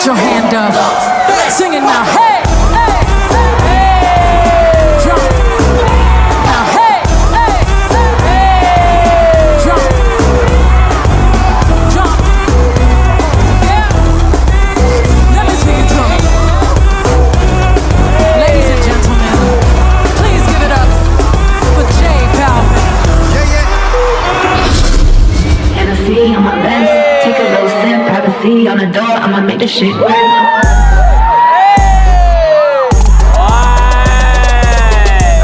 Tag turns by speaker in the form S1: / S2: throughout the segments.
S1: Put your hand up, sing it now. Hey, hey, hey, jump. Now, hey, hey, hey, jump, jump. Yeah, let me see you jump. Ladies and gentlemen, please give it up for J Balvin.
S2: Hennessy on my Benz, take a little sip, privacy on the door, I'ma make this shit work.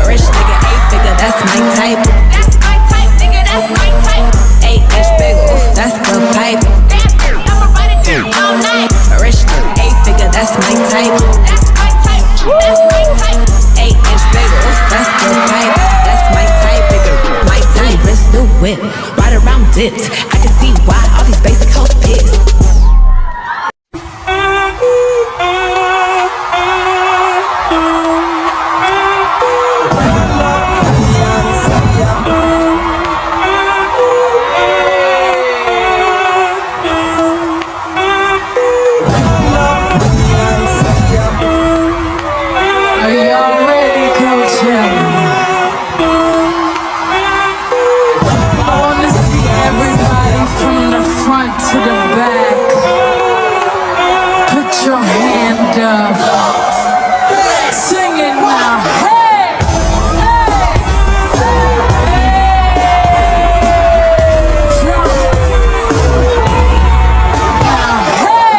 S2: Rich nigga, 8-figure, that's my type. That's my type, nigga, that's my type. 8-inch bagel, that's the pipe. I'ma ride it through all night. Rich nigga, 8-figure, that's my type. That's my type, that's my type. 8-inch bagel, that's the pipe. That's my type, nigga, my type. Wrist new whip, ride around dipped. I can see why all these basic hoes pissed.
S1: Are y'all ready, Coach? I wanna see everybody from the front to the back. Put your hand up. Sing it now. Hey, hey, hey. Jump. Now, hey,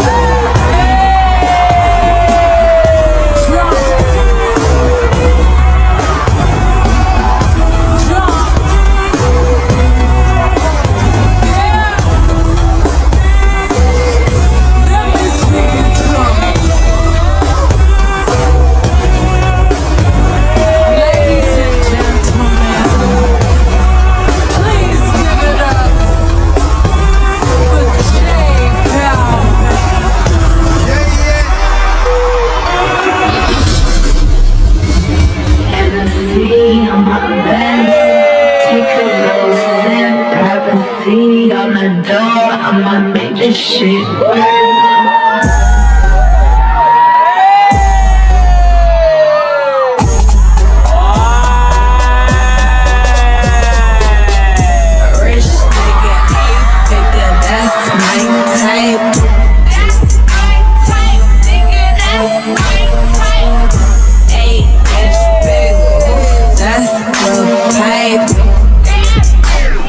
S1: hey, hey. Jump. Jump. Yeah. Let me see you jump. Ladies and gentlemen, please give it up for J Balvin.
S2: Hennessy on my Benz, take a little sip, privacy on the door, I'ma make this shit work. Rich nigga, 8-figure, that's my type. That's my type, nigga, that's my type. 8-inch bagel, that's the pipe.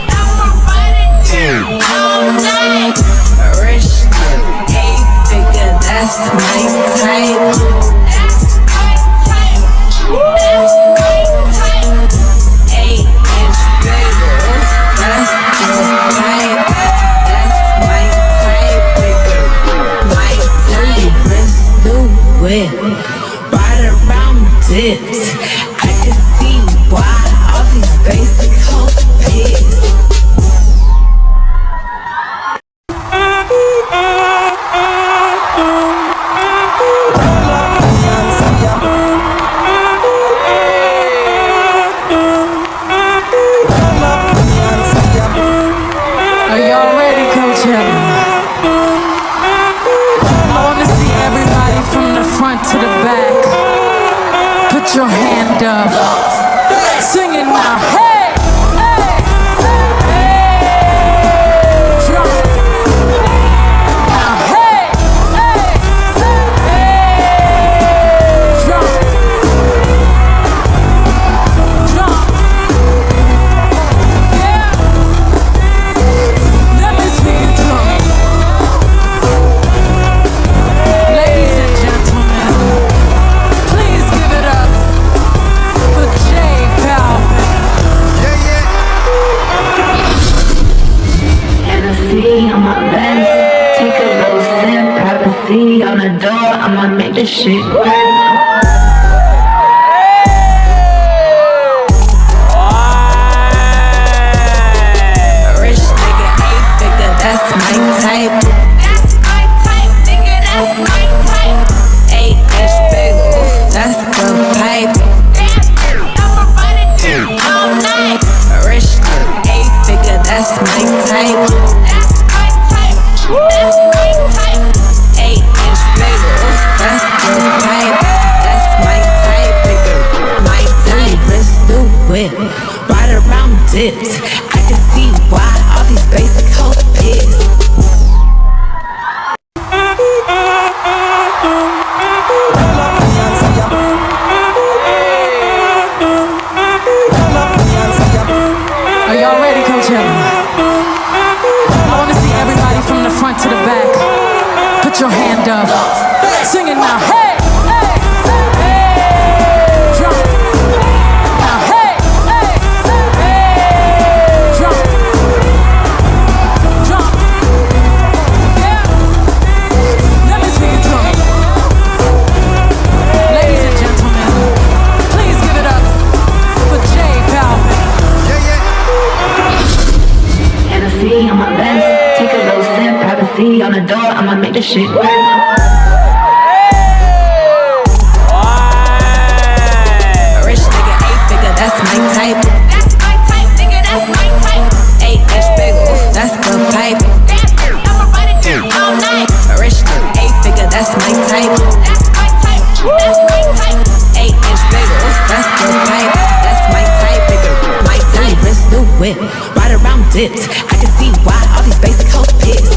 S2: I'ma ride it through all night. Rich nigga, 8-figure, that's my type. That's my type, that's my type. 8-inch bagel, that's the pipe. That's my type, nigga, my type. Wrist new whip, ride around dipped. I can see why all these basic hoes pissed.
S1: Are y'all ready, Coach? I wanna see everybody from the front to the back. Put your hand up. Sing it now. Hey, hey, hey. Jump. Now, hey, hey, hey. Jump. Jump. Yeah. Let me see you jump. Ladies and gentlemen, please give it up for J Balvin.
S2: Hennessy on my Benz, take a little sip, privacy on the door, I'ma make this shit work. Rich nigga, 8-figure, that's my type. That's my type, nigga, that's my type. 8-inch bagel, that's the pipe. I'ma ride it through all night. Rich nigga, 8-figure, that's my type. That's my type, that's my dipped. I can see why all these basic hoes pissed.
S1: Are y'all ready, Coachella? I wanna see everybody from the front to the back. Put your hand up. Sing it now. Hey, hey, hey. Jump. Now, hey, hey, hey. Jump. Jump. Yeah. Let me see you jump. Ladies and gentlemen, please give it up for J Balvin.
S2: Hennessy on my list, take a little sip, privacy on the door, I'ma make this shit work. A rich nigga, 8-figure, that's my type. That's my type, nigga, that's my type. 8-inch bagel, that's the pipe. I'ma ride it down all night. A rich nigga, 8-figure, that's my type. That's my type, that's my type. 8-inch bagel, that's the pipe. That's my type, nigga, my type. New whip, ride around dipped. I can see why all these basic hoes pissed.